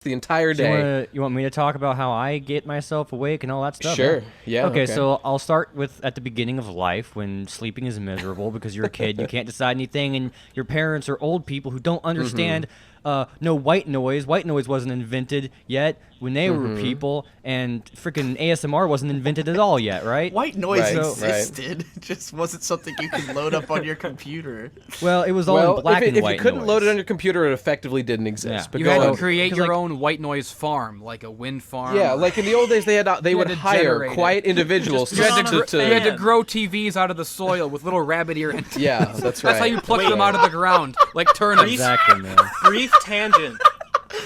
the entire day. You want me to talk about how I get myself awake and all that stuff? Sure. Yeah. Okay, so I'll start with at the beginning of life when sleeping is miserable because you're a kid, you can't decide anything, and your parents are old people who don't understand no white noise. White noise wasn't invented yet when they were people, and freaking ASMR wasn't invented at all yet, right? White noise existed. It just wasn't something you could load up on your computer. Well, it was all in black and white. If you couldn't noise. load it on your computer, it effectively didn't exist. Yeah. But You had to create your own white noise farm, like a wind farm. Yeah, like in the old days, they would hire quiet individuals. You had to grow TVs out of the soil with little rabbit ear antennas. Yeah, that's right. That's how you pluck them out of the ground, like turnips. Exactly, man. Brief tangent.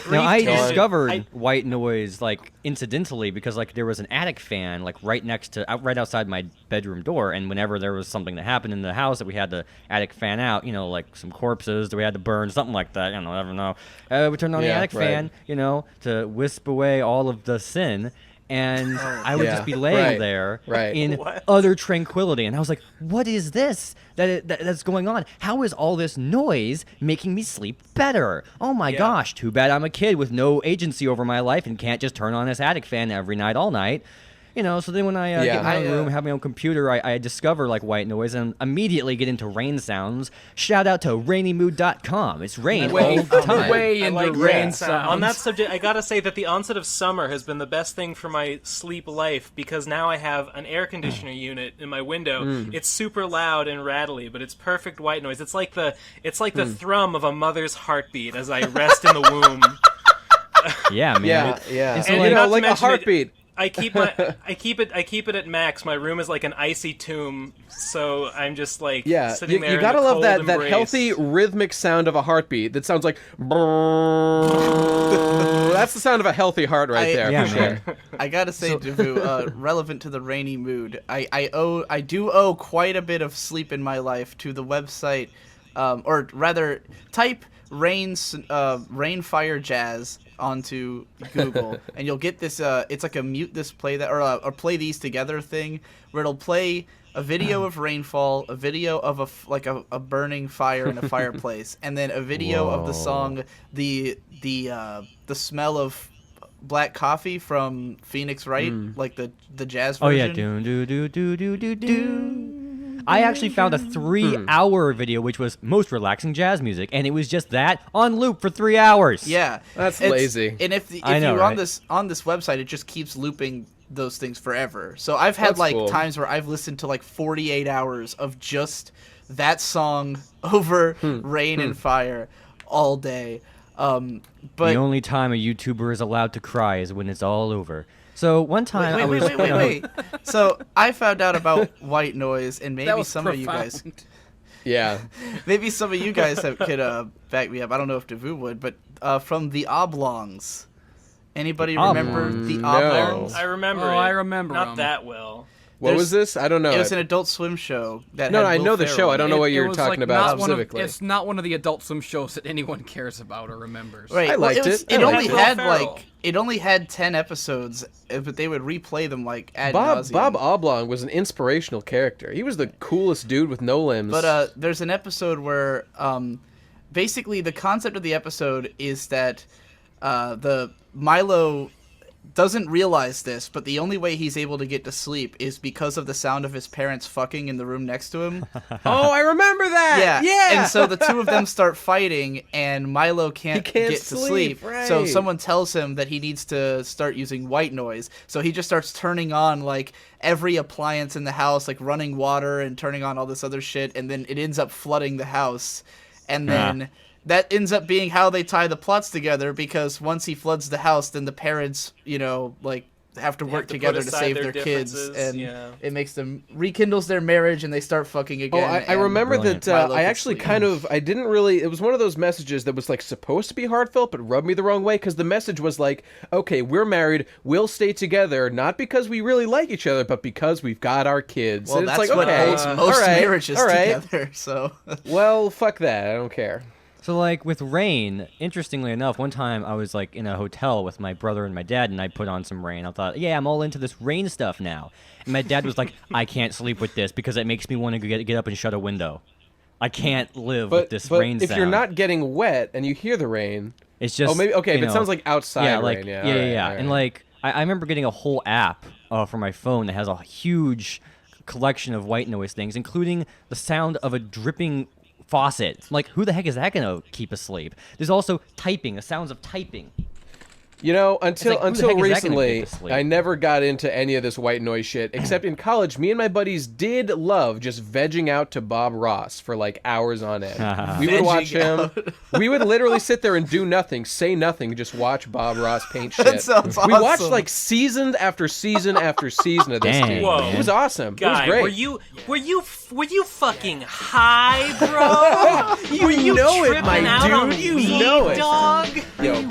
Now, I discovered white noise, like, incidentally, because, like, there was an attic fan, like, right outside my bedroom door, and whenever there was something that happened in the house that we had the attic fan out, you know, like some corpses that we had to burn, something like that, I never know. We turned on the attic fan, you know, to wisp away all of the sin, and I would just be laying there in utter tranquility, and I was like, what is this that's going on? How is all this noise making me sleep better? Oh my gosh, too bad I'm a kid with no agency over my life and can't just turn on this attic fan every night, all night. You know, so then when I get in my own room, have my own computer, I discover, like, white noise and immediately get into rain sounds. Shout out to rainymood.com. It's rain all the time. Way into rain sounds. On that subject, I gotta say that the onset of summer has been the best thing for my sleep life because now I have an air conditioner unit in my window. It's super loud and rattly, but it's perfect white noise. It's like the thrum of a mother's heartbeat as I rest in the womb. Yeah, man. Yeah. And You know, like a heartbeat. I keep it at max. My room is like an icy tomb, so I'm just like sitting there. You gotta in the love cold that embrace. healthy rhythmic sound of a heartbeat that sounds like. That's the sound of a healthy heart right there. Yeah, for man. sure. I gotta say, Davu, relevant to the rainy mood, I do owe quite a bit of sleep in my life to the website, or rather, type rainfire jazz onto Google, and you'll get this. It's like a mute this, play that, or play these together thing, where it'll play a video of rainfall, a video of a burning fire in a fireplace, and then a video of the song the smell of black coffee from Phoenix Wright, like the jazz version. Oh yeah, do. I actually found a 3-hour video which was most relaxing jazz music, and it was just that on loop for 3 hours. Yeah, that's lazy. And if you're on this website, it just keeps looping those things forever. So I've had times where I've listened to like 48 hours of just that song over rain and fire all day. But the only time a YouTuber is allowed to cry is when it's all over. So one time I was wait. So I found out about white noise, and maybe some of you guys, maybe some of you guys could back me up. I don't know if Davu would, but from the Oblongs. Anybody remember the Oblongs? I remember. Oh, it. I remember. Not that well. What was this? I don't know. It was an Adult Swim show. I know the show. I don't know what you're talking about specifically. It's not one of the Adult Swim shows that anyone cares about or remembers. Right. I liked it. It only had 10 episodes, but they would replay them like ad nauseum. Bob Oblong was an inspirational character. He was the coolest dude with no limbs. But there's an episode where basically the concept of the episode is that the Milo doesn't realize this, but the only way he's able to get to sleep is because of the sound of his parents fucking in the room next to him. Oh, I remember that! Yeah! And so the two of them start fighting, and Milo can't get to sleep. Right. So someone tells him that he needs to start using white noise. So he just starts turning on, like, every appliance in the house, like running water and turning on all this other shit, and then it ends up flooding the house. And then that ends up being how they tie the plots together, because once he floods the house, then the parents, have to work together to save their kids, and it makes them rekindles their marriage, and they start fucking again. I remember that I actually I didn't really, it was one of those messages that was like supposed to be heartfelt, but rubbed me the wrong way, because the message was like, okay, we're married, we'll stay together, not because we really like each other, but because we've got our kids. Well, and that's it's like, what holds most marriages right. together, so. Well, fuck that, I don't care. So, like, with Rain, interestingly enough, one time I was, like, in a hotel with my brother and my dad, and I put on some Rain. I thought, yeah, I'm all into this Rain stuff now. And my dad was like, I can't sleep with this because it makes me want to get up and shut a window. I can't live with this rain if sound. you're not getting wet and you hear the rain, it's just maybe okay. you If it know, sounds like outside like, rain, yeah. And like I remember getting a whole app for my phone that has a huge collection of white noise things, including the sound of a dripping faucet. Like, who the heck is that gonna keep asleep? There's also typing, the sounds of typing. You know, until recently, sleep? I never got into any of this white noise shit, except in college, me and my buddies did love just vegging out to Bob Ross for like hours on end. We would watch him. We would literally sit there and do nothing, say nothing, just watch Bob Ross paint shit. That sounds awesome. We watched like season after season after season of this Dang, dude. Whoa. It was awesome. Guy, it was great. were you fucking high, bro? You were you know it, tripping my out dude. on You weed, know it. dog? Yo,